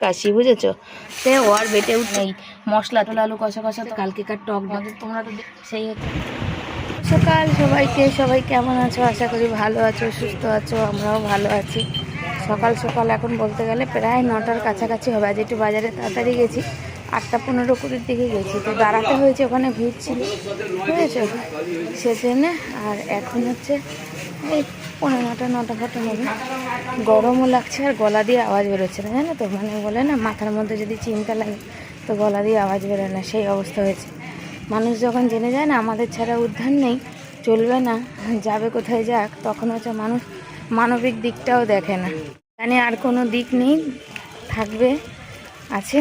কাশি, বুঝেছো? সে ও আর বেটে উঠে মশলা তোলা আলু কষা কষা তো কালকেকার টক ডাল তোমরা তো সেই হচ্ছে। সকাল সবাই কেমন আছো? আশা করি ভালো আছো, সুস্থ আছো। আমরাও ভালো আছি। সকাল সকাল এখন বলতে গেলে প্রায় 9টার কাছাকাছি হবে। আজ একটু বাজারে তাড়াতাড়ি গেছি, 8:15-20 দিকে গেছি, তো দাঁড়াতে হয়েছে, ওখানে ভিড় ছিল, বুঝেছো, সেজন্য। আর এখন হচ্ছে এই 9:15, 9টা ফটা হবে। গরমও লাগছে আর গলা দিয়ে আওয়াজ বেরোচ্ছে না, জানো তো, মানে বলে না মাথার মধ্যে যদি চিন্তা লাগে তো গলা দিয়ে আওয়াজ বেরোয় না, সেই অবস্থা হয়েছে। মানুষ যখন জেনে যায় না আমাদের ছাড়া উদ্ধার নেই, চলবে না, যাবে কোথায় যাক, তখন হচ্ছে মানুষ মানবিক দিকটাও দেখে না, জানে আর কোনো দিক নেই, থাকবে আছে,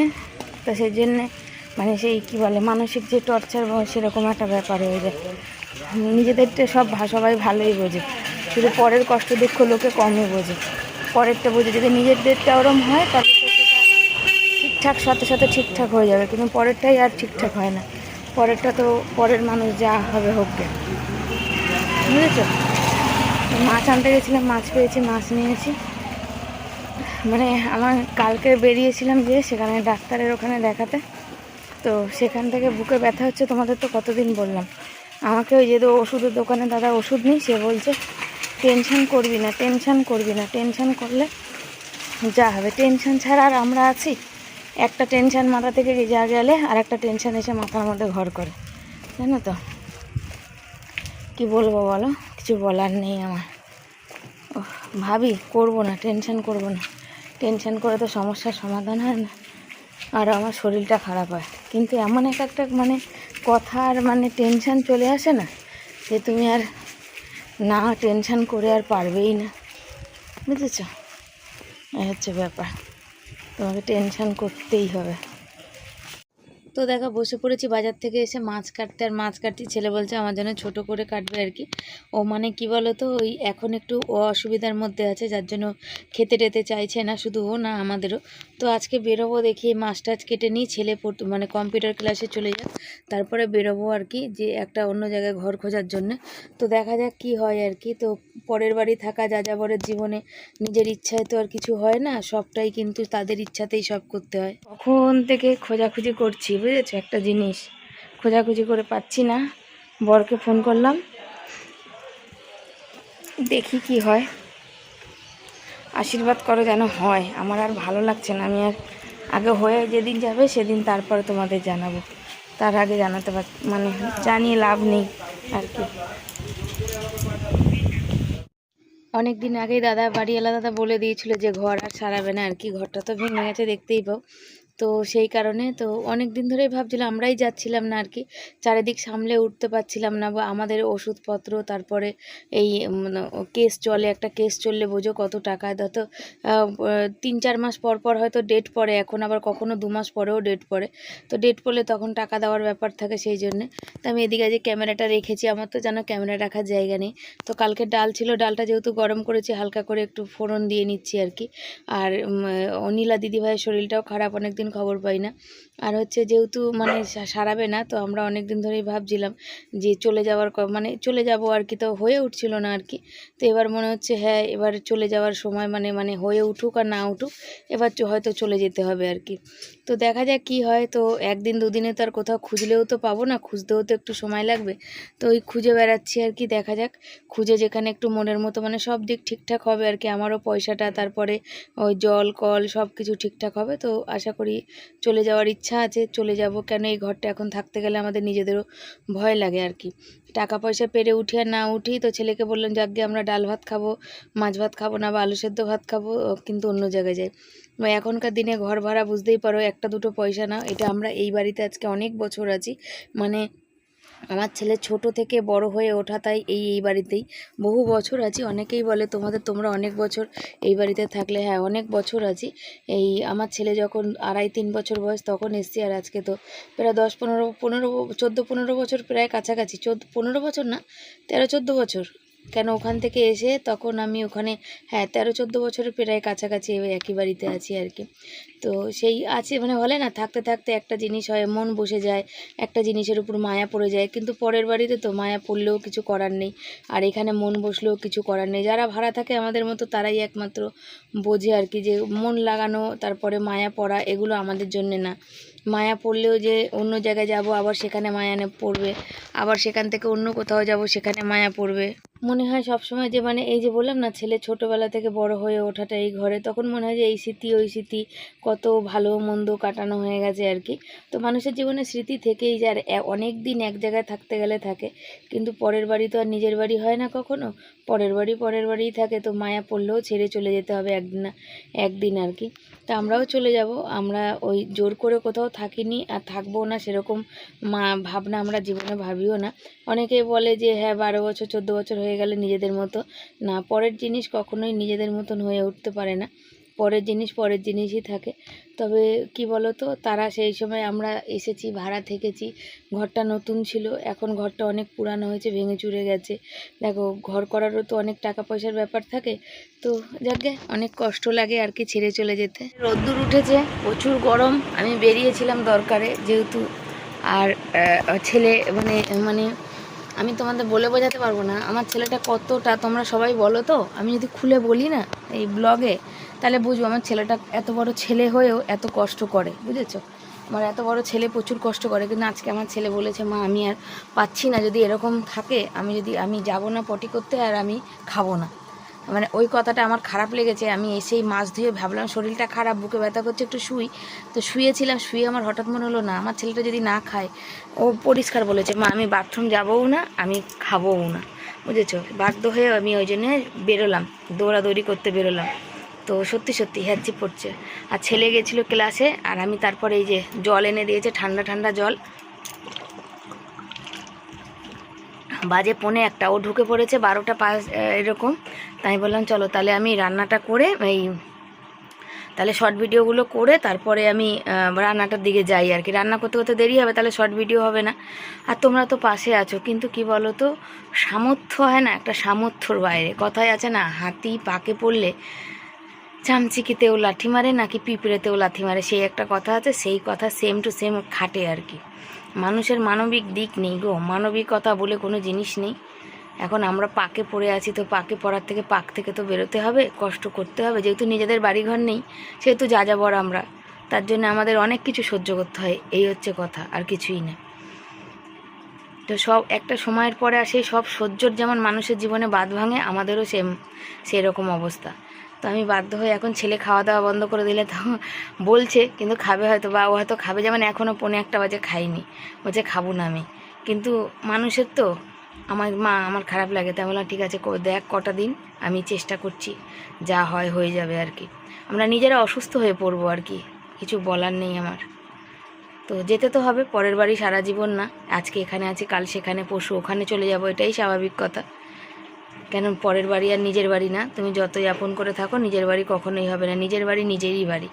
তো সেই জন্যে মানে সেই কী বলে মানসিক যে টর্চার, সেরকম একটা ব্যাপার হয়ে যায়। নিজেদেরটা সবাই ভালোই বোঝে, শুধু পরের কষ্ট দুঃখ লোকে কমই বোঝে, পরেরটা বোঝে। যদি নিজেদেরটা ওরম হয় তাহলে তো সেটা ঠিকঠাক সাথে ঠিকঠাক হয়ে যাবে, কিন্তু পরেরটাই আর ঠিকঠাক হয় না। পরেরটা তো পরের মানুষ যা হবে হোক গে, বুঝেছো? মাছ আনতে গেছিলাম, মাছ পেয়েছি, মাছ নিয়েছি। মানে আমার কালকে বেরিয়েছিলাম যে সেখানে ডাক্তারের ওখানে দেখাতে, তো সেখান থেকে বুকে ব্যথা হচ্ছে, তোমাদের তো কতদিন বললাম। আমাকে ওই যে ওষুধের দোকানে দাদা ওষুধ নিই, সে বলছে টেনশন করবি না, টেনশন করলে যা হবে। টেনশন ছাড়া আর আমরা আছি? একটা টেনশন মাথা থেকে যা গেলে আর একটা টেনশন এসে মাথার মধ্যে ঘর করে, জানো তো। কি বলবো বলো, কিছু বলার নেই আমার। ভাবি করবো না, টেনশন করে তো সমস্যার সমাধান হয় না, আর আমার শরীরটা খারাপ হয়। কিন্তু এমন একটা মানে কথা আর মানে টেনশন চলে আসে না যে তুমি আর না টেনশন করে আর পারবেই না, বুঝেছ? এই হচ্ছে ব্যাপার, তোমাকে টেনশন করতেই হবে। তো দেখো বসে পড়েছি বাজার থেকে এসে মাছ কাটতে, আর মাছ কাটছি, ছেলে বলছে আমার জন্য ছোট করে কাটবে আর কি। ও মানে কি বলো তো, ওই এখন একটু অসুবিধার মধ্যে আছে, যার জন্য খেতে টেতে চাইছে না, শুধু ও না আমাদেরও। তো আজকে বেরোবো, দেখি মাছ টাছ কেটে নিই, ছেলে মানে কম্পিউটার ক্লাসে চলে যাক, তারপরে বেরোবো আর কি, যে একটা অন্য জায়গায় ঘর খোঁজার জন্য। তো দেখা যাক কি হয় আর কি। তো পরের বাড়ি থাকা যাযাবরের জীবনে নিজের ইচ্ছায় তো আর কিছু হয় না, সবটাই কিন্তু তাদের ইচ্ছাতেই সব করতে হয়। কখন থেকে খোঁজাখুঁজি করছি, বুঝেছো, একটা জিনিস খোঁজাখুঁজি করে পাচ্ছি না। বরকে ফোন করলাম, দেখি কি হয়, আশীর্বাদ করো যেন হয়। আমার আর ভালো লাগছে না, আমি আর আগে হয়ে যেদিন যাবে সেদিন তারপরে তোমাদের জানাবো, তার আগে জানাতে মানে জানিয়ে লাভ নেই আর কি। অনেক দিন আগেই বাড়িওয়ালা দাদা বলে দিয়েছিল যে ঘর আর সারাবে না আর কি, ঘরটা তো ভেঙে গেছে দেখতেই পাও। তো সেই কারণে তো অনেক দিন ধরেই ভাবছিলাম, আমরাই যাচ্ছিলাম না আর কি, চারিদিক সামলে উঠতে পারছিলাম না, বা আমাদের ওষুধপত্র, তারপরে এই কেস চলে, একটা কেস চললে বোঝো কত টাকা, তো 3-4 মাস পর পর হয়তো ডেট পড়ে, এখন আবার কখনো 2 মাস পরেও ডেট পড়ে, তো ডেট পড়লে তখন টাকা দেওয়ার ব্যাপার থাকে, সেই জন্যে। তো আমি এদিকে যে ক্যামেরাটা রেখেছি, আমার তো জানো ক্যামেরা রাখার জায়গা নেই, তো কালকে ডাল ছিল, ডালটা যেহেতু গরম করেছি, হালকা করে একটু ফোড়ন দিয়ে নিচ্ছি আর কি। আর অনিলা দিদিভাইয়ের শরীরটাও খারাপ, অনেক দিন খবর পাই না। আর হচ্ছে যেহেতু মানে সারাবে না, তো আমরা অনেক দিন ধরেই ভাবছিলাম যে চলে যাওয়ার মানে চলে যাব আর কি, তো হয়ে উঠছিল না আর কি। তো এবার মনে হচ্ছে হ্যাঁ, এবার চলে যাওয়ার সময়, মানে হয়ে উঠুক আর না উঠুক, এবার হয়তো চলে যেতে হবে আর কি। তো দেখা যাক কি হয়। তো একদিন দুদিনে তো আর কোথাও খুঁজলেও তো পাবো না, খুঁজতেও তো একটু সময় লাগবে, তো ওই খুঁজে বেড়াচ্ছি আর কি। দেখা যাক, খুঁজে যেখানে একটু মনের মতো মানে সব দিক ঠিকঠাক হবে আর কি, আমারও পয়সাটা, তারপরে ওই জল কল সব কিছু ঠিকঠাক হবে, তো আশা করি চলে যাওয়ার ইচ্ছা আছে, চলে যাব। কেন এই ঘরটা এখন থাকতে গেলে আমাদের নিজেদেরও ভয় লাগে আর কি, টাকা পয়সা পেরে উঠি আর না উঠি। তো ছেলেকে বললাম যে আগে আমরা ডাল ভাত খাবো, মাছ ভাত খাবো না, বা আলু সেদ্ধ ভাত খাবো, কিন্তু অন্য জায়গায় যাই। এখনকার দিনে ঘর ভাড়া বুঝতেই পারো, একটা দুটো পয়সা না। এটা আমরা এই বাড়িতে আজকে অনেক বছর আছি, মানে আমার ছেলে ছোট থেকে বড় হয়ে ওঠা, তাই এই বাড়িতেই বহু বছর আছি। অনেকেই বলে তোমরা অনেক বছর এই বাড়িতে থাকলে, হ্যাঁ অনেক বছর আছি। এই আমার ছেলে যখন 2.5-3 বছর বয়স তখন এসছি, আর আজকে তো প্রায় 10-15 14-15 বছর, প্রায় কাছাকাছি 15 বছর না, 13-14 বছর, কেন ওখান থেকে এসে তখন আমি ওখানে 13-14 বছরের প্রায় কাছাকাছি একই বাড়িতে আছি আর কি। তো সেই আছে মানে বলে না, থাকতে থাকতে একটা জিনিস হয়, মন বসে যায়, একটা জিনিসের উপর মায়া পড়ে যায়। কিন্তু পরের বাড়িতে তো মায়া পড়লেও কিছু করার নেই, আর এখানে মন বসলেও কিছু করার নেই। যারা ভাড়া থাকে আমাদের মতো তারাই একমাত্র বোঝে আর কি, যে মন লাগানো তারপরে মায়া পড়া এগুলো আমাদের জন্যে না। মায়া পড়লেও যে অন্য জায়গায় যাব আবার সেখানে মায়া পড়বে, আবার সেখান থেকে অন্য কোথাও যাব সেখানে মায়া পড়বে। মনে হয় সবসময় যে মানে এই যে বললাম না, ছেলে ছোটোবেলা থেকে বড় হয়ে ওঠাটা এই ঘরে, তখন মনে হয় যে এই স্মৃতি ওই স্মৃতি কত ভালো মন্দ কাটানো হয়ে গেছে আর কি। তো মানুষের জীবনে স্মৃতি থেকেই যায়, আর অনেক দিন এক জায়গায় থাকতে গেলে থাকে, কিন্তু পরের বাড়ি তো আর নিজের বাড়ি হয় না কখনো, পরের বাড়িই থাকে। তো মায়া পড়লেও ছেড়ে চলে যেতে হবে একদিন আর কি। তা আমরাও চলে যাব, আমরা ওই জোর করে কোথাও থাকিনি আর থাকবো না সেরকম ভাবনা আমরা জীবনে ভাবিও না। অনেকেই বলে যে হ্যাঁ 12 বছর 14 বছর হয়ে গেলে নিজেদের মতো না, পরের জিনিস কখনোই নিজেদের মতন হয়ে উঠতে পারে না, পরের জিনিসই থাকে। তবে কি বলো তো, তারা সেই সময় আমরা এসেছি, ভাড়া থেকেছি, ঘরটা নতুন ছিল, এখন ঘরটা অনেক পুরানো হয়েছে, ভেঙে চুরে গেছে। দেখো ঘর করারও তো অনেক টাকা পয়সার ব্যাপার থাকে, তো যাকে অনেক কষ্ট লাগে আর কি ছেড়ে চলে যেতে। রোদ্দুর উঠেছে, প্রচুর গরম, আমি বেরিয়েছিলাম দরকারে যেহেতু। আর ছেলে মানে আমি তোমাদের বলে বোঝাতে পারবো না আমার ছেলেটা কতটা, তোমরা সবাই বলো তো, আমি যদি খুলে বলি না এই ব্লগে তাহলে বুঝবো আমার ছেলেটা এত বড় ছেলে হয়েও এত কষ্ট করে, বুঝেছো? আমার এত বড় ছেলে প্রচুর কষ্ট করে, কিন্তু আজকে আমার ছেলে বলেছে মা আমি আর পাচ্ছি না, যদি এরকম থাকে আমি যাব না পটি করতে, আর আমি খাবো না। মানে ওই কথাটা আমার খারাপ লেগেছে। আমি এসেই মাছ ধুয়ে ভাবলাম শরীরটা খারাপ, বুকে ব্যথা করছে, একটু শুয়েছিলাম, শুয়ে আমার হঠাৎ মনে হলো না আমার ছেলেটা যদি না খায়, ও পরিষ্কার বলেছে মা আমি বাথরুম যাবও না, আমি খাবোও না, বুঝেছো? বাধ্য হয়ে আমি ওই জন্যে বেরোলাম, দৌড়াদৌড়ি করতে বেরোলাম। তো সত্যি হ্যাচি পড়ছে। আর ছেলে গেছিলো ক্লাসে, আর আমি তারপরে এই যে জল এনে দিয়েছে, ঠান্ডা ঠান্ডা জল, বাজে 1:45, ও ঢুকে পড়েছে 12টা 5 এরকম। তাই বললাম চলো তাহলে আমি রান্নাটা করে তাহলে শর্ট ভিডিওগুলো করে তারপরে আমি রান্নাটার দিকে যাই আর কি। রান্না করতে করতে দেরি হবে, তাহলে শর্ট ভিডিও হবে না। আর তোমরা তো পাশে আছো, কিন্তু কি বলো তো, সামর্থ্য হয় না, একটা সামর্থ্যর বাইরে। কথায় আছে না, হাতি পাকে পড়লে চামচিকিতেও লাঠি মারে নাকি পিঁপড়েতেও লাথি মারে, সেই একটা কথা আছে, সেই কথা সেম টু সেম খাটে আর কি। মানুষের মানবিক দিক নেই গো, মানবিকতা বলে কোনো জিনিস নেই। এখন আমরা পাকে পড়ে আছি, তো পাকে পড়ার থেকে পাক থেকে তো বেরোতে হবে, কষ্ট করতে হবে। যেহেতু নিজেদের বাড়িঘর নেই সেহেতু যাযাবর আমরা, তার জন্য আমাদের অনেক কিছু সহ্য করতে হয়, এই হচ্ছে কথা, আর কিছুই না। তো সব একটা সময়ের পরে আর সেই সব সহ্যর যেমন মানুষের জীবনে বাঁধ ভাঙে, আমাদেরও সেরকম অবস্থা। তো আমি বাধ্য হয়ে এখন ছেলে খাওয়া দাওয়া বন্ধ করে দিলে তো বলছে, কিন্তু খাবে হয়তো, বা ও হয়তো খাবে, যেমন এখনও 1:45 বাজে খাইনি, বলছে খাবো না আমি। কিন্তু মানুষের তো আমার খারাপ লাগে, তাই বললাম ঠিক আছে দেখ কটা দিন, আমি চেষ্টা করছি, যা হয় হয়ে যাবে আর কি। আমরা নিজেরা অসুস্থ হয়ে পড়বো আর কি, কিছু বলার নেই আমার। তো যেতে তো হবে, পরের বাড়ি সারা জীবন না, আজকে এখানে আছি কাল সেখানে, পরশু ওখানে চলে যাব, এটাই স্বাভাবিক কথা। কেন পরের বাড়ি আর নিজের বাড়ি না, তুমি যতই আপন করে থাকো নিজের বাড়ি কখনোই হবে না। নিজের বাড়ি নিজেরই বাড়ি,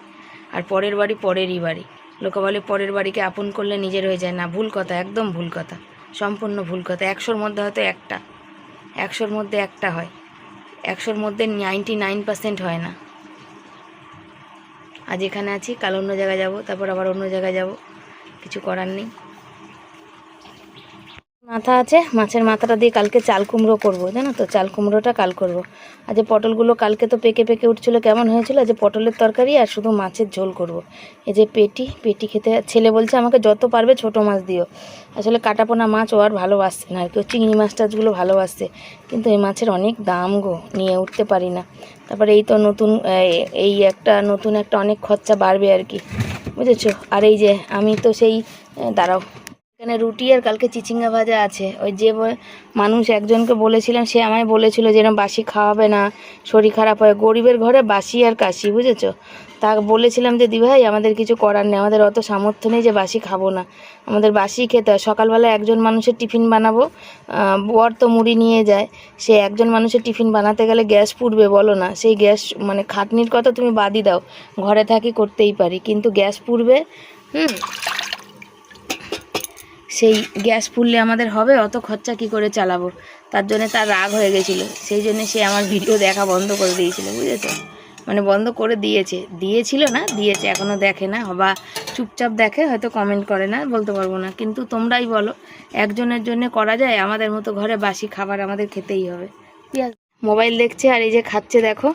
আর পরের বাড়ি পরেরই বাড়ি। লোকে বলে পরের বাড়িকে আপন করলে নিজের হয়ে যায়, না, ভুল কথা, একদম ভুল কথা, সম্পূর্ণ ভুল কথা। 100-র মধ্যে হয়তো একটা, 100-র মধ্যে একটা হয়, 100-র মধ্যে 99% হয় না। আজ এখানে আছি, কাল অন্য জায়গায় যাব, তারপর আবার অন্য জায়গায় যাব, কিছু করার নেই। মাথা আছে, মাছের মাথাটা দিয়ে কালকে চাল কুমড়ো করবো, জানো তো, চাল কুমড়োটা কাল করব। আজ পটলগুলো কালকে তো পেকে পেকে উঠছিলো, কেমন হয়েছিল, আজ পটলের তরকারি আর শুধু মাছের ঝোল করব। এই যে পেটি খেতে, ছেলে বলছে আমাকে যত পারবে ছোট মাছ দিও। আসলে কাটাপোনা মাছ ও আর ভালোবাসছে না আর কি, চিংড়ি মাছ টাছগুলো ভালোবাসছে, কিন্তু এই মাছের অনেক দাম গো, নিয়ে উঠতে পারি না। তারপরে এই তো নতুন একটা অনেক খরচা বাড়বে আর কি, বুঝেছো? আর এই যে আমি তো সেই দাঁড়াও, এখানে রুটি আর কালকে চিচিঙ্গা ভাজা আছে। ওই যে মানুষ একজনকে বলেছিলাম, সে আমায় বলেছিল যেন বাসি খাওয়াবে না, শরীর খারাপ হয়, গরিবের ঘরে বাসি আর কাশি, বুঝেছো? তা বলেছিলাম যে দিভাই আমাদের কিছু করার নেই, আমাদের অত সামর্থ্য নেই যে বাসি খাবো না, আমাদের বাসি খেতে হয়। সকালবেলা একজন মানুষের টিফিন বানাবো, বর তো মুড়ি নিয়ে যায়, সে একজন মানুষের টিফিন বানাতে গেলে গ্যাস পুড়বে বলো না, সেই গ্যাস মানে খাটনির কথা তুমি বাদই দাও, ঘরে থাকি করতেই পারি, কিন্তু গ্যাস পুড়বে, সেই গ্যাস পুড়লে আমাদের হবে, অত খরচা কি করে চালাবো? তার জন্যে তার রাগ হয়ে গেছিলো, সেই জন্যে সে আমার ভিডিও দেখা বন্ধ করে দিয়েছিল, বুঝেছো? মানে বন্ধ করে দিয়েছিল না, দিয়েছে, এখনও দেখে না, বা চুপচাপ দেখে, হয়তো কমেন্ট করে না, বলতে পারবো না। কিন্তু তোমরাই বলো, একজনের জন্য করা যায়? আমাদের মতো ঘরে বাসি খাবার আমাদের খেতেই হবে। মোবাইল দেখছে আর এই যে খাচ্ছে, দেখো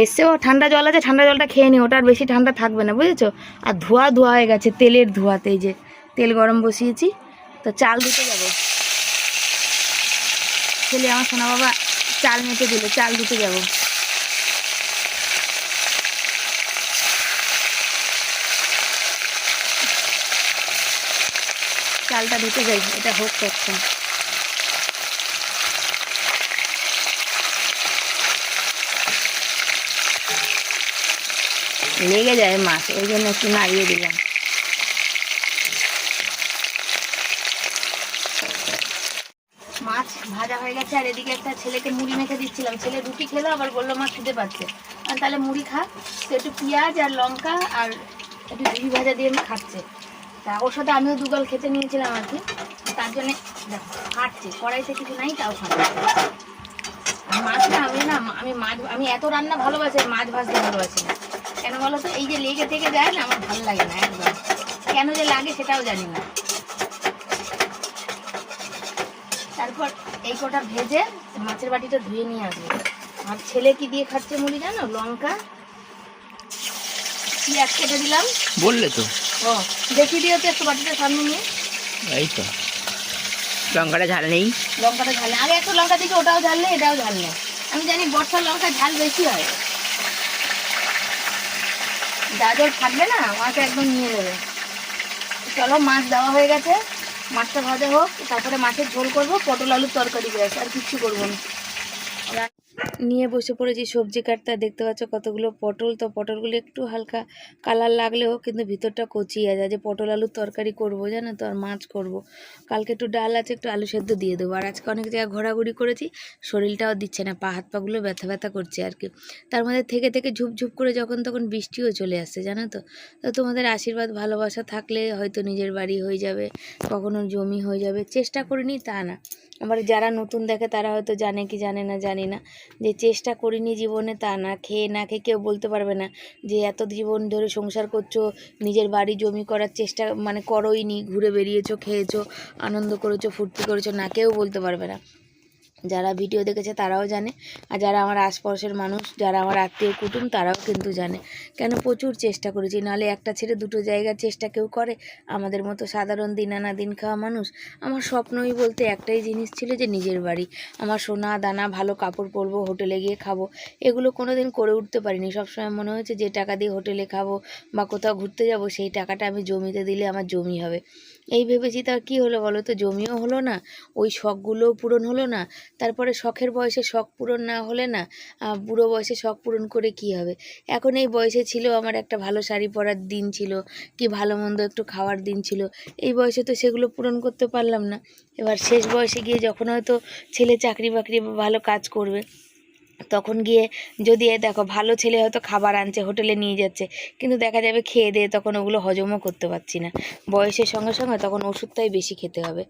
এসছে। ও ঠান্ডা জল আছে, ঠান্ডা জলটা খেয়ে নি, ওটা আর বেশি ঠান্ডা থাকবে না, বুঝেছো? আর ধোয়া ধোয়া হয়ে গেছে, তেলের ধোয়াতে। এই যে তেল গরম বসিয়েছি, তো চাল দিতে যাবো। ছেলে আমার সোনা বাবা চাল মেপে দিল, চাল দিতে যাবো। চালটা দিতে যাই, এটা হোক করছে। লেগে যায় মাছ, ওই জন্য একটু নাড়িয়ে দিলাম। মাছ ভাজা হয়ে গেছে, আর এদিকে একটা ছেলেকে মুড়ি মেখে দিচ্ছিলাম। ছেলে রুটি খেলো, আবার বললো মা খেতে পাচ্ছে, আর তাহলে মুড়ি খা। তো একটু পেঁয়াজ আর লঙ্কা আর একটু ঘি ভাজা দিয়ে আমি খাচ্ছে। তা ওর সাথে আমিও দুগাল খেতে নিয়েছিলাম আর কি, তার জন্যে দেখো খাচ্ছে, কড়াইতে কিছু নাই তাও খাচ্ছে। আর মাছ না, আমি এত রান্না ভালোবাসি, মাছ ভাজতে ভালোবাসি না। কেন বলো তো? এই যে লেগে থেকে যায় না, আমার ভালো লাগে না একদম। কেন যে লাগে সেটাও জানি না। তারপর এই কটা ভেজে মাছের বাটিটা ধুয়ে নিয়ে আসবে। আর ছেলে কি দিয়ে খাচ্ছে মুড়ি জানো? লঙ্কা, পেঁয়াজ কেটে দিলাম। বললে তো, ও দেখি দিও তো একটু বাটিটা সামনে নিয়ে। এই তো লঙ্কাটা ঝাল নেই, লঙ্কাটা ঝাল নেই। আগে একটু লঙ্কা দিকে, ওটাও ঝাল নেই, এটাও ঝাল নেই। আমি জানি বর্ষার লঙ্কা ঝাল বেশি হয়, গাজর থাকবে না, মাছ একদম নিয়ে নেবে। চলো, মাছ দেওয়া হয়ে গেছে, মাছটা ভাজা হোক, তারপরে মাছের ঝোল করবো, পটল আলুর তরকারি ব্যাস, আর কিচ্ছু করবো না। নিয়ে বসে পড়েছি সবজি কাটতে। দেখতে পাচ্ছ কতগুলো পটল, তো পটলগুলো একটু হালকা কালার লাগলেও কিন্তু ভিতরটা কচি আছে। যে পটল আলুর তরকারি করব জানো তো, আর মাছ করব। কালকে একটু ডাল আছে, একটু আলু সেদ্ধ দিয়ে দেবো। আর আজকে অনেক জায়গায় ঘোরাঘুরি করেছি, শরীরটাও দিচ্ছে না, পা হাত পাগুলো ব্যথা ব্যথা করছে আর কি। তার মধ্যে থেকে থেকে ঝুপঝুপ করে যখন তখন বৃষ্টিও চলে আসছে জানো তো। তো তোমাদের আশীর্বাদ ভালোবাসা থাকলে হয়তো নিজের বাড়ি হয়ে যাবে, কখনো জমি হয়ে যাবে। চেষ্টা করিনি তা না, আবার যারা নতুন দেখে তারা হয়তো জানে কি জানে না জানি না, যে চেষ্টা করিনি জীবনে তা না। খেয়ে না খেয়ে কেউ বলতে পারবে না যে এত জীবন ধরে সংসার করছো, নিজের বাড়ি জমি করার চেষ্টা মানে করোইনি, ঘুরে বেরিয়েছো, খেয়েছো, আনন্দ করেছো, ফুর্তি করেছো, না, কেউ বলতে পারবে না। যারা ভিডিও দেখেছে তারাও জানে, আর যারা আমার আশপাশের মানুষ, যারা আমার আত্মীয় কুটুম, তারাও কিন্তু জানে। কেন প্রচুর চেষ্টা করেছি, নাহলে একটা ছেড়ে দুটো জায়গার চেষ্টা কেউ করে? আমাদের মতো সাধারণ দিন আনা দিন খাওয়া মানুষ। আমার স্বপ্নই বলতে একটাই জিনিস ছিল, যে নিজের বাড়ি, আমার সোনা দানা, ভালো কাপড় পরবো, হোটেলে গিয়ে খাবো। এগুলো কোনো দিন করে উঠতে পারিনি। সবসময় মনে হয়েছে যে টাকা দিয়ে হোটেলে খাবো বা কোথাও ঘুরতে যাব, সেই টাকাটা আমি জমিতে দিলে আমার জমি হবে। এই ভেবেছি, তার কি হলো বলো তো? জমিও হলো না, ওই শখগুলোও পূরণ হলো না। তারপরে শখের বয়সে শখ পূরণ না হলে না, বুড়ো বয়সে শখ পূরণ করে কি হবে? এখন এই বয়সে ছিল আমার একটা ভালো শাড়ি পরার দিন ছিল, কি ভালো মন্দ একটু খাওয়ার দিন ছিল। এই বয়সে তো সেগুলো পূরণ করতে পারলাম না। এবার শেষ বয়সে গিয়ে যখন হয়তো ছেলে চাকরি বাকরি বা ভালো কাজ করবে, তখন গিয়ে যদি দেখো ভালো ছেলে হয়তো খাবার আনছে, হোটেলে নিয়ে যাচ্ছে, কিন্তু দেখা যাবে খেয়ে দিয়ে তখন ওগুলো হজমও করতে পারছি না। বয়সের সঙ্গে সঙ্গে তখন ওষুধটাই বেশি খেতে হবে।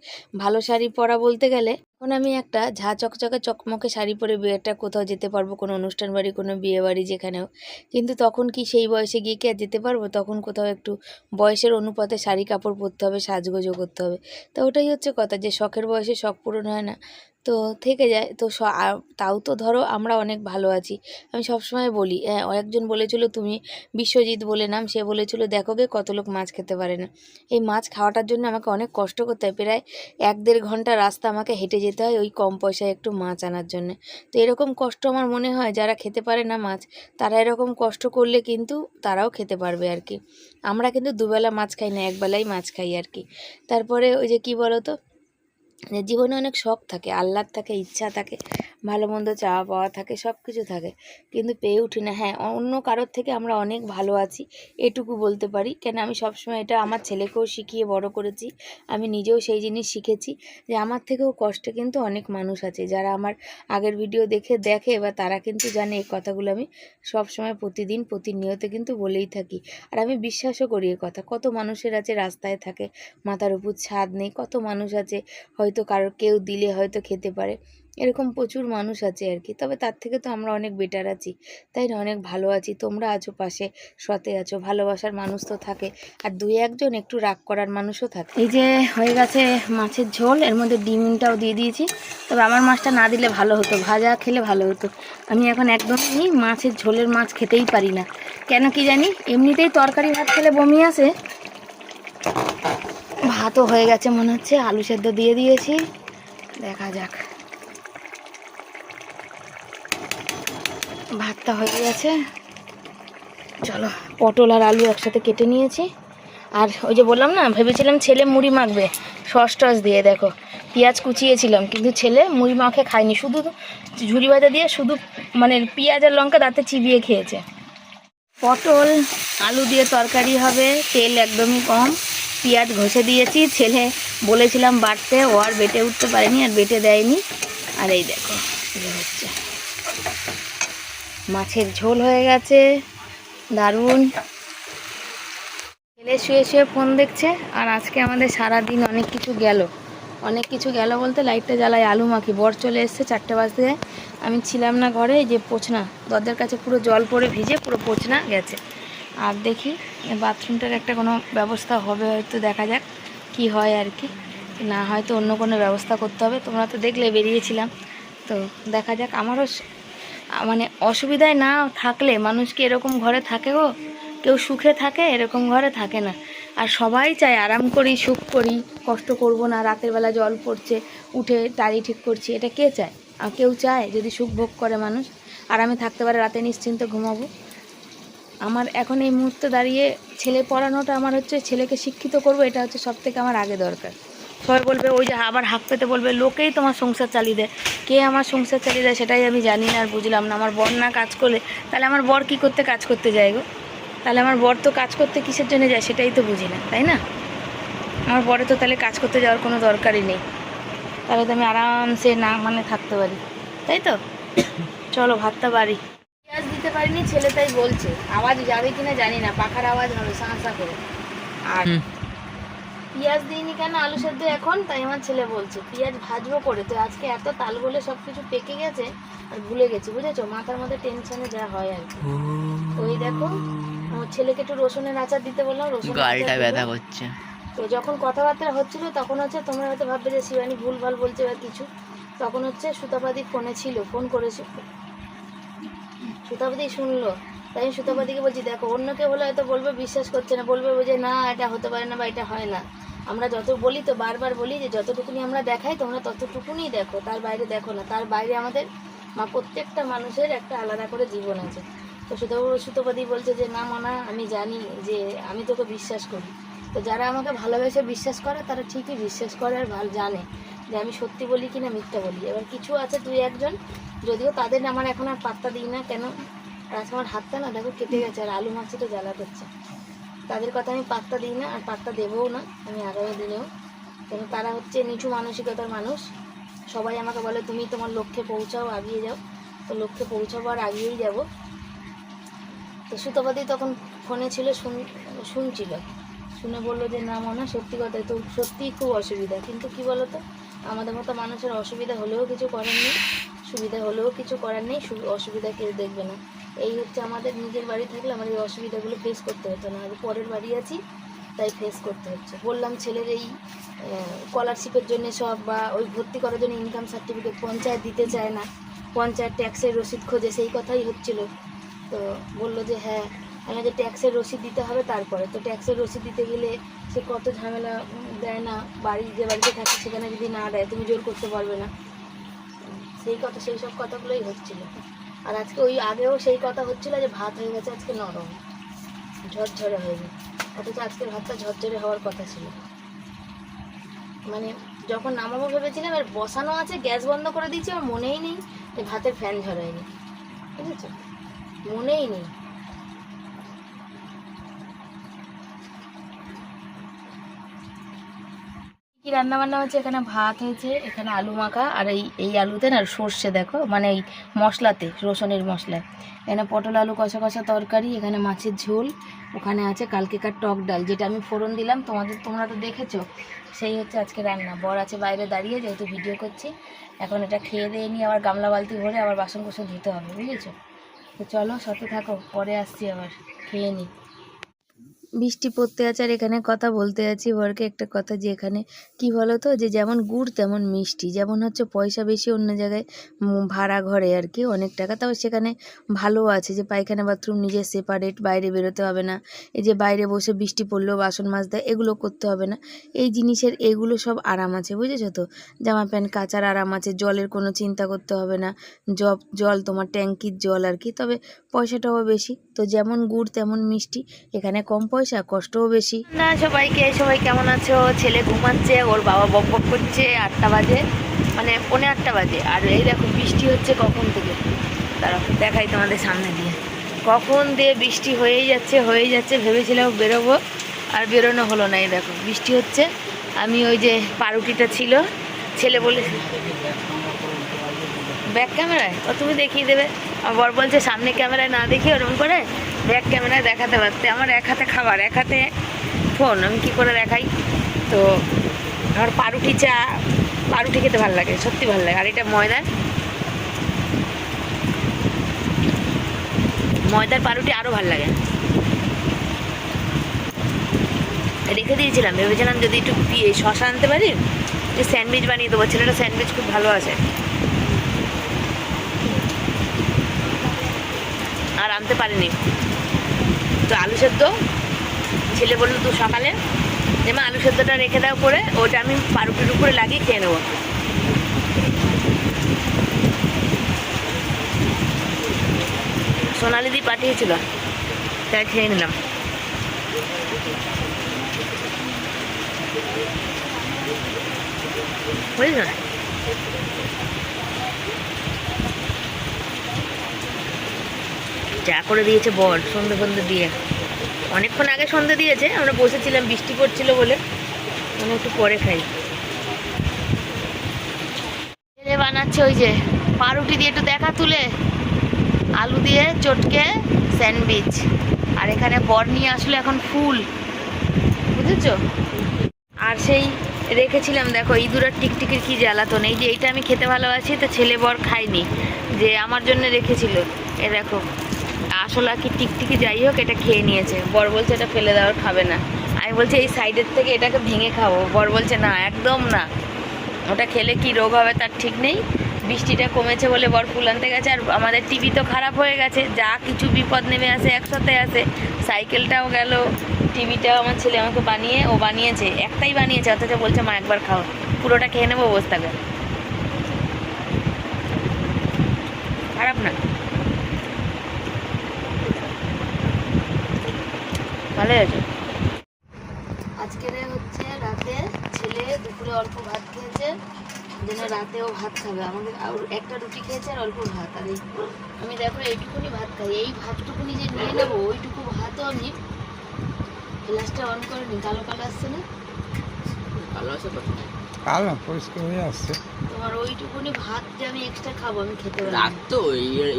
ভালো শাড়ি পরা বলতে গেলে, এখন আমি একটা ঝা চকচকে চকমকে শাড়ি পরে বিয়েটা কোথাও যেতে পারবো, কোনো অনুষ্ঠান বাড়ি, কোনো বিয়ে বাড়ি, যেখানেও। কিন্তু তখন কি সেই বয়সে গিয়ে কি আর যেতে পারবো? তখন কোথাও একটু বয়সের অনুপাতে শাড়ি কাপড় পরতে হবে, সাজগোজও করতে হবে। তো ওটাই হচ্ছে কথা, যে শখের বয়সে শখ পূরণ হয় না, তো থেকে যায়। তো তাও তো ধরো আমরা অনেক ভালো আছি। আমি সবসময় বলি, একজন বলেছিল, তুমি বিশ্বজিৎ বলে নাম, সে বলেছিল দেখো গে কত লোক মাছ খেতে পারে না। এই মাছ খাওয়াটার জন্য আমাকে অনেক কষ্ট করতে হয়, প্রায় 1-1.5 ঘন্টা রাস্তা আমাকে হেঁটে যেতে হয় ওই কম পয়সায় একটু মাছ আনার জন্য। তো এরকম কষ্ট আমার মনে হয় যারা খেতে পারে না মাছ, তারা এরকম কষ্ট করলে কিন্তু তারাও খেতে পারবে আর কি। আমরা কিন্তু দুবেলা মাছ খাই না, একবেলাই মাছ খাই আর কি। তারপরে ওই যে কি বলো তো, জীবনে অনেক শখ থাকে, আহ্লাদ থাকে, ইচ্ছা থাকে, ভালো মন্দ চাওয়া পাওয়া থাকে, সব কিছু থাকে, কিন্তু পেয়ে উঠি না। হ্যাঁ, অন্য কারোর থেকে আমরা অনেক ভালো আছি, এটুকু বলতে পারি। কেন আমি সবসময় এটা আমার ছেলেকেও শিখিয়ে বড় করেছি, আমি নিজেও সেই জিনিস শিখেছি, যে আমার থেকেও কষ্টে কিন্তু অনেক মানুষ আছে, যারা আমার আগের ভিডিও দেখে বা তারা কিন্তু জানে। এই কথাগুলো আমি সবসময় প্রতিদিন প্রতিনিয়ত কিন্তু বলেই থাকি, আর আমি বিশ্বাসও করি এই কথা। কত মানুষের আছে রাস্তায় থাকে, মাথার উপর ছাদ নেই, কত মানুষ আছে হয়তো কারোর কেউ দিলে হয়তো খেতে পারে। এরকম প্রচুর মানুষ আছে আর কি, তবে তার থেকে তো আমরা অনেক বেটার আছি, তাই না? অনেক ভালো আছি, তোমরা আছো পাশে, সতে আছো, ভালোবাসার মানুষ তো থাকে, আর দুই একজন একটু রাগ করার মানুষও থাকে। এই যে হয়ে গেছে মাছের ঝোল, এর মধ্যে ডিমটাও দিয়ে দিয়েছি। তবে আমার মাছটা না দিলে ভালো হতো, ভাজা খেলে ভালো হতো। আমি এখন একদমই মাছের ঝোলের মাছ খেতেই পারি না, কেন কি জানি। এমনিতেই তরকারি ভাত খেলে বমি আসে। ভাতও হয়ে গেছে মনে হচ্ছে, আলু সেদ্ধ দিয়ে দিয়েছি, দেখা যাক। ভাতটা হয়ে গেছে, চলো। পটল আর আলু একসাথে কেটে নিয়েছি। আর ওই যে বললাম না, ভেবেছিলাম ছেলে মুড়ি মাখবে সস টস দিয়ে, দেখো পেঁয়াজ কুচিয়েছিলাম, কিন্তু ছেলে মুড়ি মাখে খায়নি, শুধু ঝুরি ভাজা দিয়ে শুধু মানে পেঁয়াজ আর লঙ্কা দাঁতে চিবিয়ে খেয়েছে। পটল আলু দিয়ে তরকারি হবে, তেল একদমই কম, পেঁয়াজ ঘষে দিয়েছি। ছেলে বলেছিলাম বাটতে, ও আর বেটে উঠতে পারেনি, আর বেটে দেয়নি। আর এই দেখো হচ্ছে মাছের ঝোল হয়ে গেছে, দারুণ। ছেলে শুয়ে শুয়ে ফোন দেখছে। আর আজকে আমাদের সারা দিন অনেক কিছু গেল বলতে, লাইটটা জ্বালাই আলু মাখি, বর চলে এসছে 4টে বাজতে যায়, আমি ছিলাম না ঘরে। এই যে পোছনা, দরজার কাছে পুরো জল পড়ে ভিজে পুরো পোছনা গেছে। আর দেখি বাথরুমটার একটা কোনো ব্যবস্থা হবে হয়তো, দেখা যাক কি হয় আর কি, না হয়তো অন্য কোনো ব্যবস্থা করতে হবে। তোমরা তো দেখলে বেরিয়েছিলাম, তো দেখা যাক। আমারও মানে অসুবিধায় না থাকলে মানুষ কি এরকম ঘরে থাকে গো? কেউ সুখে থাকে, এরকম ঘরে থাকে না। আর সবাই চায় আরাম করি, সুখ করি, কষ্ট করব না, রাতের বেলা জল পড়ছে উঠে টাড়ি ঠিক করছি, এটা কে চায়? আর কেউ চায় যদি সুখ ভোগ করে মানুষ? আর আমি থাকতে পারে রাতে নিশ্চিন্তে ঘুমাবো। আমার এখন এই মুহূর্তে দাঁড়িয়ে ছেলে পড়ানোটা আমার হচ্ছে, ছেলেকে শিক্ষিত করব, এটা হচ্ছে সব থেকে আমার আগে দরকার। সবাই বলবে, ওই যে আবার হাঁক পেতে বলবে, লোকেই তোমার সংসার চালিয়ে দেয়। কে আমার সংসার চালিয়ে দেয় সেটাই আমি জানি না, আর বুঝলাম না। আমার বর না কাজ করলে, তাহলে আমার বর কী করতে কাজ করতে যায় গো? তাহলে আমার বর তো কাজ করতে কিসের জন্য যায় সেটাই তো বুঝি না, তাই না? আমার বরে তো তাহলে কাজ করতে যাওয়ার কোনো দরকারই নেই, তাহলে তো আমি আরামসে না মানে থাকতে পারি, তাই তো? চলো ভাতটা বাড়ি। পেঁয়াজ দিতে পারিনি ছেলে, তাই বলছে। আওয়াজ যাবে কিনা জানি না, পাখার আওয়াজ হবে সাঁ করে। আর পেঁয়াজ দিইনি কেন আলু সেদ্ধ এখন, তাই আমার ছেলে বলছে পেঁয়াজ ভাজবো করে। তো আজকে এত তাল বলে সব কিছু পেকে গেছে আর ভুলে গেছি, বুঝেছো? মাথার মধ্যে টেনশনে যা হয় আর কি। ওই দেখো আমার ছেলেকে একটু রসুনের আচার দিতে বললাম, রসুন গালটা ব্যথা করছে। তো যখন কথাবার্তা হচ্ছিল তখন হচ্ছে, তোমরা হয়তো ভাববে যে শিবানী ভুলভাল বলছে বা কিছু, তখন হচ্ছে সুতাপাদি ফোনে ছিল, ফোন করেছে, সুতাপাদি শুনলো, তাই আমি সুতাপাদিকে বলছি দেখো, অন্য কেউ হলে হয়তো বলবে বিশ্বাস করছে না, বলবে যে না এটা হতে পারে না বা এটা হয় না। আমরা যত বলি তো বারবার বলি যে যতটুকুনি আমরা দেখাই তোমরা ততটুকুনি দেখো, তার বাইরে দেখো না। তার বাইরে আমাদের প্রত্যেকটা মানুষের একটা আলাদা করে জীবন আছে। তো সুতপাদি বলছে যে না মনা, আমি জানি যে আমি তোকে বিশ্বাস করি। তো যারা আমাকে ভালোবেসে বিশ্বাস করে তারা ঠিকই বিশ্বাস করে আর জানে যে আমি সত্যি বলি কি না মিথ্যা বলি। এবার কিছু আছে দুই একজন, যদিও তাদের আমার এখন আর পাত্তা দিই না, কেন আর আজকে আমার হাতটা না দেখো কেটে গেছে, আর আলু মাছটা তো জ্বালা করছে। তাদের কথা আমি পাত্তা দিই না, আর পাত্তা দেবও না আমি আগামী দিনেও, কেন তারা হচ্ছে নিচু মানসিকতার মানুষ। সবাই আমাকে বলে তুমি তোমার লক্ষ্যে পৌঁছাও, আগিয়ে যাও। তো লক্ষ্যে পৌঁছাবো আর আগিয়েই যাব। তো সুতপাদি তখন ফোনে ছিল, শুনছিল, শুনে বললো যে না মনে সত্যি কথা, তো সত্যিই খুব অসুবিধা। কিন্তু কি বলো তো, আমাদের মতো মানুষের অসুবিধা হলেও কিছু করার নেই, সুবিধা হলেও কিছু করার নেই, অসুবিধা কেউ দেখবে না। এই হচ্ছে আমাদের নিজের বাড়ি থাকলে আমার এই অসুবিধাগুলো ফেস করতে হতো না, আমি পরের বাড়ি আছি তাই ফেস করতে হচ্ছে। বললাম ছেলের এই স্কলারশিপের জন্য সব, বা ওই ভর্তি করার জন্য ইনকাম সার্টিফিকেট পঞ্চায়েত দিতে চায় না, পঞ্চায়েত ট্যাক্সের রসিদ খোঁজে, সেই কথাই হচ্ছিল। তো বললো যে হ্যাঁ আমাদের ট্যাক্সের রসিদ দিতে হবে, তারপরে তো ট্যাক্সের রসিদ দিতে গেলে সে কত ঝামেলা, দেয় না। বাড়ি যে বাড়িতে থাকে সেখানে যদি না দেয় তুমি জোর করতে পারবে না, সেই সব কথাগুলোই হচ্ছিল। আর আজকে ওই আগেও সেই কথা হচ্ছিল যে ভাত হয়ে গেছে আজকে নরম, ঝরঝরে হয়নি, অথচ আজকের ভাতটা ঝরঝরে হওয়ার কথা ছিল। মানে যখন নামাবো ভেবেছিলাম, আর বসানো আছে, গ্যাস বন্ধ করে দিয়েছি, আমার মনেই নেই যে ভাতের ফ্যান ঝরায়নি, বুঝেছো? মনেই নেই। কি রান্না বান্না হচ্ছে, এখানে ভাত হয়েছে, এখানে আলু মাখা, আর এই আলুতে না সর্ষে দেখো, মানে এই মশলাতে, রসুনের মশলায়। এখানে পটল আলু কষা কষা তরকারি, এখানে মাছের ঝোল, ওখানে আছে কালকেকার টক ডাল, যেটা আমি ফোড়ন দিলাম তোমরা তো দেখেছো। সেই হচ্ছে আজকে রান্না। বর আছে বাইরে দাঁড়িয়ে, যেহেতু ভিডিও করছি। এখন এটা খেয়ে দিয়ে নিয়ে আবার গামলা বালতি ভরে আবার বাসন কোসন ধুতে হবে, বুঝেছো? তো চলো সাথে থাকো, পরে আসছি, আবার খেয়ে নিই। বৃষ্টি পড়তে আছে, আর এখানে কথা বলতে আছি বরকে একটা কথা, যে এখানে কি বলো তো, যে যেমন গুড় তেমন মিষ্টি, যেমন হচ্ছে পয়সা বেশি অন্য জায়গায়, ভাড়া ঘরে আর কি অনেক টাকা, তবে সেখানে ভালো আছে যে পায়খানা বাথরুম নিজের সেপারেট, বাইরে বেরোতে হবে না, এই যে বাইরে বসে বৃষ্টি পড়লেও বাসন মাজতে এগুলো করতে হবে না, এই জিনিসের এগুলো সব আরাম আছে, বুঝেছো তো? জামা প্যান্ট কাচার আরাম আছে, জলের কোনো চিন্তা করতে হবে না, জল তোমার ট্যাঙ্কির জল আর কি, তবে পয়সাটাও বেশি। তো যেমন গুড় তেমন মিষ্টি, এখানে কম পয়সা, কষ্টও বেশি না। সবাই কেমন আছো? ছেলে ঘুমাচ্ছে, ওর বাবা বক বক করছে, 8টা বাজে, মানে 7:45 বাজে, আর এই দেখো বৃষ্টি হচ্ছে কখন থেকে, তারা দেখাই তোমাদের সামনে দিয়ে, কখন দিয়ে বৃষ্টি হয়েই যাচ্ছে। ভেবেছিলাম বেরোবো, আর বেরোনো হলো না। এই দেখো বৃষ্টি হচ্ছে। আমি ওই যে পাউরুটিটা ছিল, ছেলে বলে ব্যাক ক্যামেরায়, ও তুমি দেখিয়ে দেবে। আমার বর বলছে সামনে ক্যামেরায় না দেখি, ওরকম করে ব্যাক ক্যামেরায় দেখাতে পারতে। আমার এক হাতে খাবার, এক হাতে ফোন, আমি কী করে দেখাই? তো আমার পাউরুটি খেতে ভালো লাগে, সত্যি ভালো লাগে। আর এটা ময়দার পাউরুটি আরও ভালো লাগে। রেখে দিয়েছিলাম, ভেবেছিলাম যদি একটু শশা আনতে পারি, যে স্যান্ডউইচ বানিয়ে দেবো। ছেলেটা স্যান্ডউইচ খুব ভালো আছে, আর আনতে পারিনি। তো আলু সেদ্ধ, ছেলে বললো তো সকালে যে মা আলু সেদ্ধটা রেখে দাও করে, ওটা আমি পাউরুটির উপরে লাগিয়ে খেয়ে নেবো। সোনালি দি পাঠিয়েছিল, তাই খেয়ে নিলাম। বুঝলি না? চা করে দিয়েছে বর, সন্ধে দিয়ে, অনেকক্ষণ আগে সন্ধে দিয়েছে। আমরা বসেছিলাম, বৃষ্টি পড়ছিল বলে, মানে একটু পরে খাই। ছেলে বানাচ্ছে ওই যে পাউরুটি দিয়ে, একটু দেখা তুলে, আলু দিয়ে চটকে স্যান্ডউইচ। আর এখানে বর নিয়ে আসলে এখন ফুল, বুঝেছো? আর সেই রেখেছিলাম, দেখো ইঁদুর আর টিকটিকির কি জ্বালাতন। এই যে এইটা আমি খেতে ভালোবাসি, তো ছেলে বর খাইনি, যে আমার জন্য রেখেছিল। এ দেখো আসলে কি টিকটিকি, যাই হোক এটা খেয়ে নিয়েছে। বর বলছে এটা ফেলে দেওয়ার, খাবে না। আমি বলছি এই সাইডের থেকে এটাকে ভেঙে খাবো, বর বলছে না, একদম না, ওটা খেলে কি রোগ হবে তার ঠিক নেই। বৃষ্টিটা কমেছে বলে বর ফুল আনতে গেছে। আর আমাদের টিভি তো খারাপ হয়ে গেছে, যা কিছু বিপদ নেমে আসে একসাথে আসে। সাইকেলটাও গেল, টিভিটাও আমার ছেলে আমাকে বানিয়েছে, একটাই বানিয়েছে, অথচ বলছে মা একবার খাও, পুরোটা খেয়ে নেবো, অবস্থাকে খারাপ না, ভালোই আছে। আজকের হচ্ছে রাতে ছেলে দুপুরে অল্প ভাত খেয়েছে, যেন রাতেও ভাত খাবে। আমাদের আর একটা রুটি খেয়েছে আর অল্প ভাত। আর আমি দেখো এইটুকুনি ভাত খাই, এই ভাতটুকুনি যে নিয়ে নেবো, ওইটুকু ভাতও আমি গ্লাসটা অন করে নিই। কালো কালো আসছে না? ভালো আছে, কালো পরিষ্কার হয়ে আসছে। তোমার ওইটুকুনি ভাত যে আমি এক্সট্রা খাবো, আমি খেতে পারি রাত তো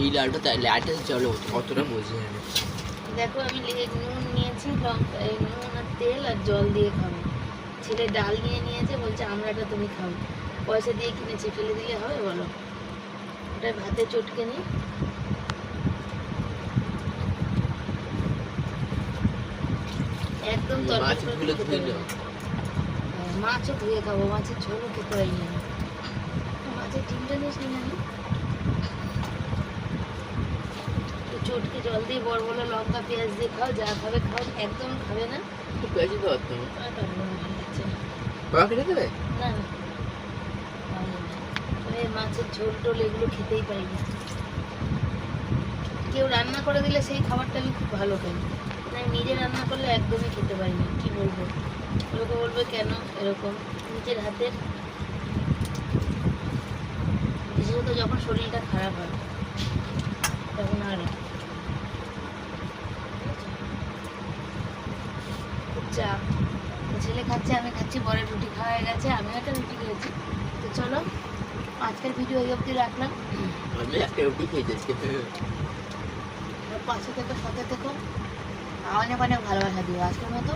এই লালটা লাইটে চলো কতটা বুঝে যাবে। দেখো আমি নুন নিয়েছি, নুন আর তেল আর জল দিয়ে খাবো। ছেলে ডাল নিয়েছে, বলছে আমরাটা তুমি খাও, পয়সা দিয়ে কিনেছি, ফেলে দিলে হবে বলো? ওটা ভাতে চটকে নিই। একদম মাছও ধুয়ে খাবো, মাছের ঝোলও খেতে পারি না, মাছের ডিমটা নিস নি আমি চটকে জল দিয়ে, বড় বড় লঙ্কা পেঁয়াজ দিয়ে খাও, যা খাবে খাও, একদম খাবে না। না মাছের ঝোল টোল এগুলো খেতেই পারি না। কেউ রান্না করে দিলে সেই খাবারটা আমি খুব ভালো খাই, আমি নিজে রান্না করলে একদমই খেতে পারি না। কি বলবো, লোকে বলবে কেন এরকম, নিজের হাতের, বিশেষত যখন শরীরটা খারাপ হয় তখন আর চা। ছেলে খাচ্ছে, আমি খাচ্ছি, বরের রুটি খা। হয়ে গেছে, আমিও একটা রুটি খেয়েছি। তো চলো আজকের ভিডিও এই অবধি রাখলাম। আমি একটা রুটি খেয়েছি। পাশে থেকে সাথে থেকো, অনেক অনেক ভালোবাসা দিও। আজকের মতো